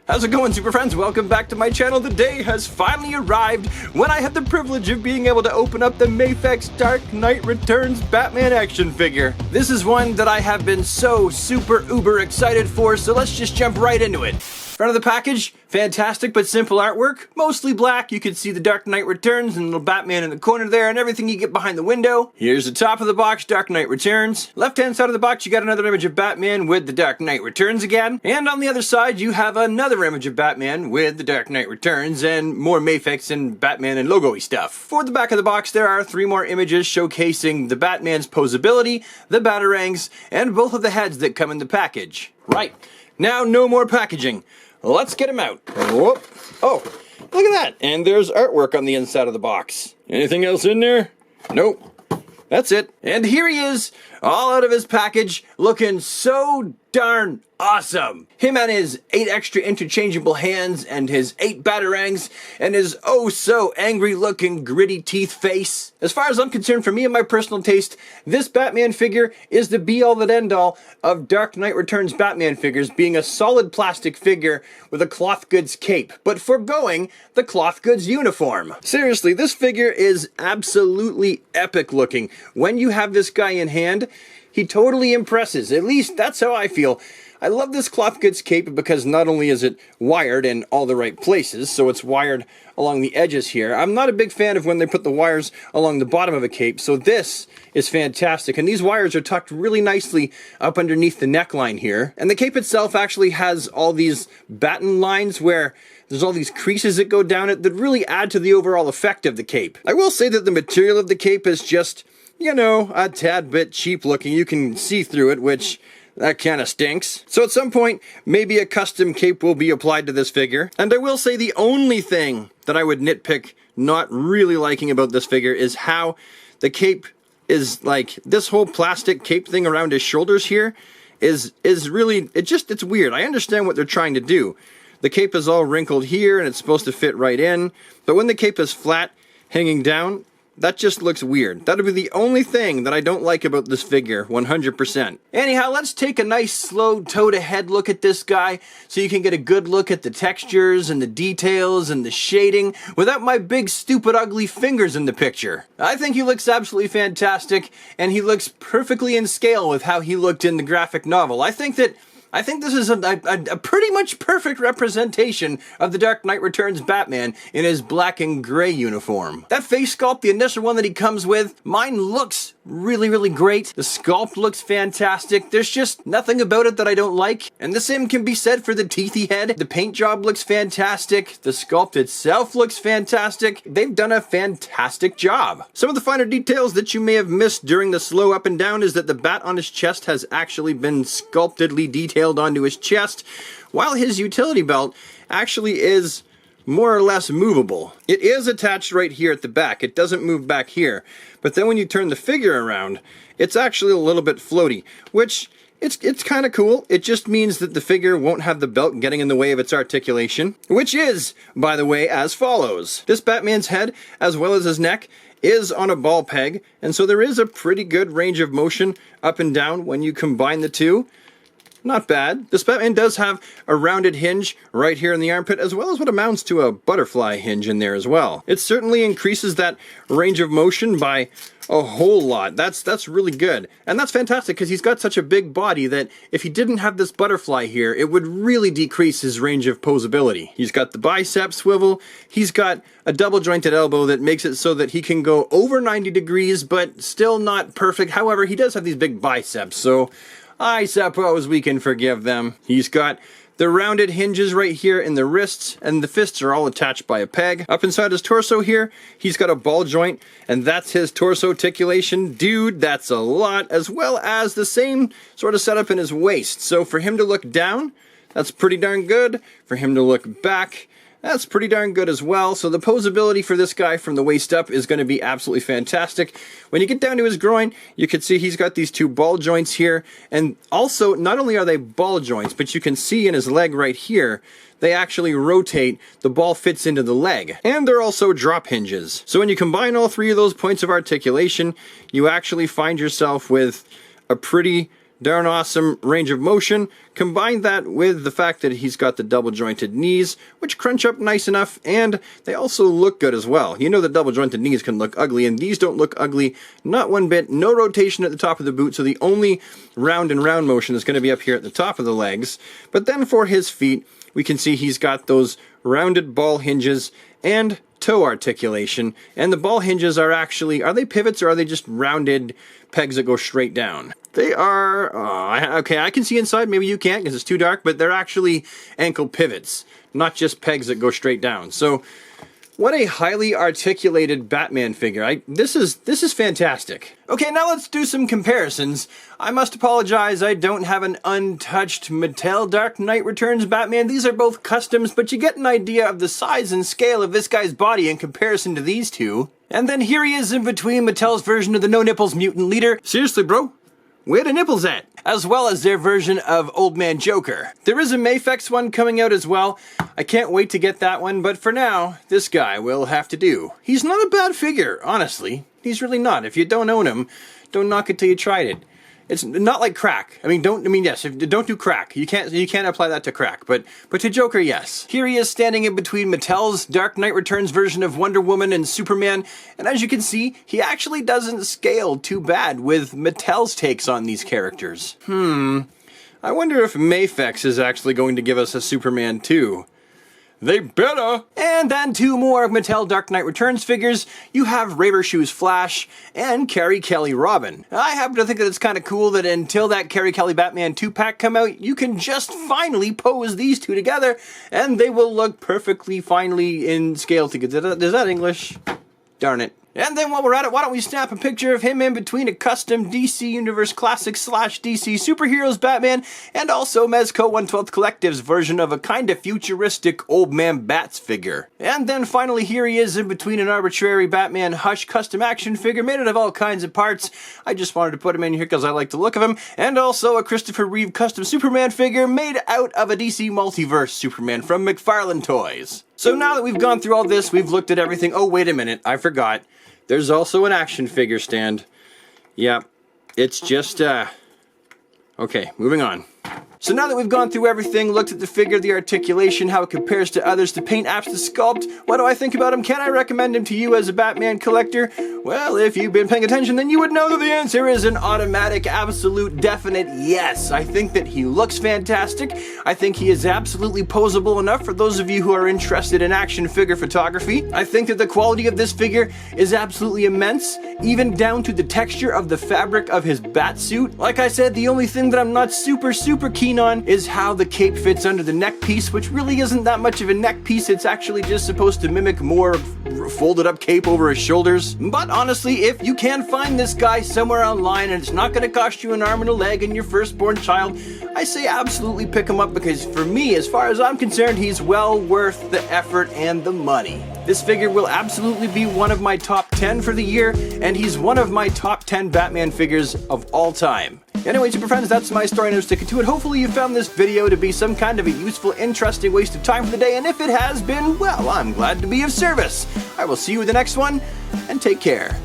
How's it going, super friends? Welcome back to my channel. The day has finally arrived when I have the privilege of being able to open up the Mafex Dark Knight Returns Batman action figure. This is one that I have been so super uber excited for, so let's just jump right into it. Front of the package, fantastic but simple artwork, mostly black. You can see the Dark Knight Returns and little Batman in the corner there and everything you get behind the window. Here's the top of the box, Dark Knight Returns. Left hand side of the box, you got another image of Batman with the Dark Knight Returns again. And on the other side, you have another image of Batman with the Dark Knight Returns and more Mafex and Batman and logo-y stuff. For the back of the box, there are 3 more images showcasing the Batman's posability, the Batarangs, and both of the heads that come in the package. Right, now no more packaging. Let's get him out. Whoop. Oh, look at that. And there's artwork on the inside of the box. Anything else in there? Nope. That's it. And here he is, all out of his package, looking so darn awesome. Him and his 8 extra interchangeable hands and his 8 Batarangs and his oh so angry looking gritty teeth face. As far as I'm concerned, for me and my personal taste, this Batman figure is the be all and end all of Dark Knight Returns Batman figures, being a solid plastic figure with a cloth goods cape, but foregoing the cloth goods uniform. Seriously, this figure is absolutely epic looking. When you have this guy in hand, he totally impresses. At least that's how I feel. I love this cloth goods cape because not only is it wired in all the right places, so it's wired along the edges here. I'm not a big fan of when they put the wires along the bottom of a cape, so this is fantastic. And these wires are tucked really nicely up underneath the neckline here. And the cape itself actually has all these batten lines where there's all these creases that go down it that really add to the overall effect of the cape. I will say that the material of the cape is just, you know, a tad bit cheap looking. You can see through it, which that kind of stinks. So at some point, maybe a custom cape will be applied to this figure. And I will say the only thing that I would nitpick not really liking about this figure is how the cape is like, this whole plastic cape thing around his shoulders here is really, it's weird. I understand what they're trying to do. The cape is all wrinkled here and it's supposed to fit right in. But when the cape is flat, hanging down, that just looks weird. That'll be the only thing that I don't like about this figure, 100%. Anyhow, let's take a nice slow toe-to-head look at this guy so you can get a good look at the textures and the details and the shading without my big, stupid, ugly fingers in the picture. I think he looks absolutely fantastic, and he looks perfectly in scale with how he looked in the graphic novel. I think this is a pretty much perfect representation of the Dark Knight Returns Batman in his black and gray uniform. That face sculpt, the initial one that he comes with, mine looks really, really great. The sculpt looks fantastic. There's just nothing about it that I don't like. And the same can be said for the teethy head. The paint job looks fantastic. The sculpt itself looks fantastic. They've done a fantastic job. Some of the finer details that you may have missed during the slow up and down is that the bat on his chest has actually been sculptedly detailed onto his chest, while his utility belt actually is more or less movable. It is attached right here at the back. It doesn't move back here. But then when you turn the figure around, it's actually a little bit floaty, which it's kind of cool. It just means that the figure won't have the belt getting in the way of its articulation, which is, by the way, as follows. This Batman's head, as well as his neck, is on a ball peg, and so there is a pretty good range of motion up and down when you combine the two. Not bad. This Batman does have a rounded hinge right here in the armpit, as well as what amounts to a butterfly hinge in there as well. It certainly increases that range of motion by a whole lot. That's really good. And that's fantastic because he's got such a big body that if he didn't have this butterfly here, it would really decrease his range of posability. He's got the bicep swivel. He's got a double jointed elbow that makes it so that he can go over 90 degrees, but still not perfect. However, he does have these big biceps, so I suppose we can forgive them. He's got the rounded hinges right here in the wrists, and the fists are all attached by a peg. Up inside his torso here, he's got a ball joint, and that's his torso articulation. Dude, that's a lot, as well as the same sort of setup in his waist. So for him to look down, that's pretty darn good. For him to look back, that's pretty darn good as well. So the posability for this guy from the waist up is going to be absolutely fantastic. When you get down to his groin, you can see he's got these 2 ball joints here. And also, not only are they ball joints, but you can see in his leg right here, they actually rotate. The ball fits into the leg. And they're also drop hinges. So when you combine all 3 of those points of articulation, you actually find yourself with a pretty Darn awesome range of motion. Combine that with the fact that he's got the double jointed knees, which crunch up nice enough, and they also look good as well. You know that double jointed knees can look ugly, and these don't look ugly, not one bit. No rotation at the top of the boot, so the only round and round motion is going to be up here at the top of the legs. But then for his feet, we can see he's got those rounded ball hinges and toe articulation, and the ball hinges are actually, are they pivots or are they just rounded pegs that go straight down? They are, okay, I can see inside, maybe you can't because it's too dark, but they're actually ankle pivots, not just pegs that go straight down. So, what a highly articulated Batman figure. This is fantastic. Okay, now let's do some comparisons. I must apologize, I don't have an untouched Mattel Dark Knight Returns Batman. These are both customs, but you get an idea of the size and scale of this guy's body in comparison to these two. And then here he is in between Mattel's version of the No Nipples Mutant Leader. Seriously, bro? Where the nipples at? As well as their version of Old Man Joker. There is a Mafex one coming out as well. I can't wait to get that one, but for now, this guy will have to do. He's not a bad figure, honestly. He's really not. If you don't own him, don't knock it till you tried it. It's not like crack. Don't do crack. You can't apply that to crack, but to Joker, yes. Here he is standing in between Mattel's Dark Knight Returns version of Wonder Woman and Superman, and as you can see, he actually doesn't scale too bad with Mattel's takes on these characters. I wonder if Mafex is actually going to give us a Superman too. They better! And then two more of Mattel Dark Knight Returns figures. You have Raver Shoes Flash and Carrie Kelly Robin. I happen to think that it's kind of cool that until that Carrie Kelly Batman 2-pack come out, you can just finally pose these two together, and they will look perfectly finely in scale together. Is that English? Darn it. And then while we're at it, why don't we snap a picture of him in between a custom DC Universe Classic / DC Superheroes Batman and also Mezco 1/12 Collective's version of a kinda futuristic Old Man Bats figure. And then finally here he is in between an arbitrary Batman Hush custom action figure made out of all kinds of parts. I just wanted to put him in here because I like the look of him. And also a Christopher Reeve custom Superman figure made out of a DC Multiverse Superman from McFarlane Toys. So now that we've gone through all this, we've looked at everything. Oh, wait a minute, I forgot. There's also an action figure stand. Yeah, it's just, okay, moving on. So now that we've gone through everything, looked at the figure, the articulation, how it compares to others, the paint apps, the sculpt, what do I think about him? Can I recommend him to you as a Batman collector? Well, if you've been paying attention, then you would know that the answer is an automatic, absolute, definite yes. I think that he looks fantastic. I think he is absolutely posable enough for those of you who are interested in action figure photography. I think that the quality of this figure is absolutely immense, even down to the texture of the fabric of his bat suit. Like I said, the only thing that I'm not super keen on is how the cape fits under the neck piece, which really isn't that much of a neck piece. It's actually just supposed to mimic more folded up cape over his shoulders. But honestly, if you can find this guy somewhere online and it's not going to cost you an arm and a leg and your firstborn child, I say absolutely pick him up, because for me, as far as I'm concerned, he's well worth the effort and the money. This figure will absolutely be one of my top 10 for the year, and he's one of my top 10 Batman figures of all time. Anyway, super friends, that's my story and I'm sticking to it. Hopefully you found this video to be some kind of a useful, interesting waste of time for the day, and if it has been, well, I'm glad to be of service. I will see you in the next one, and take care.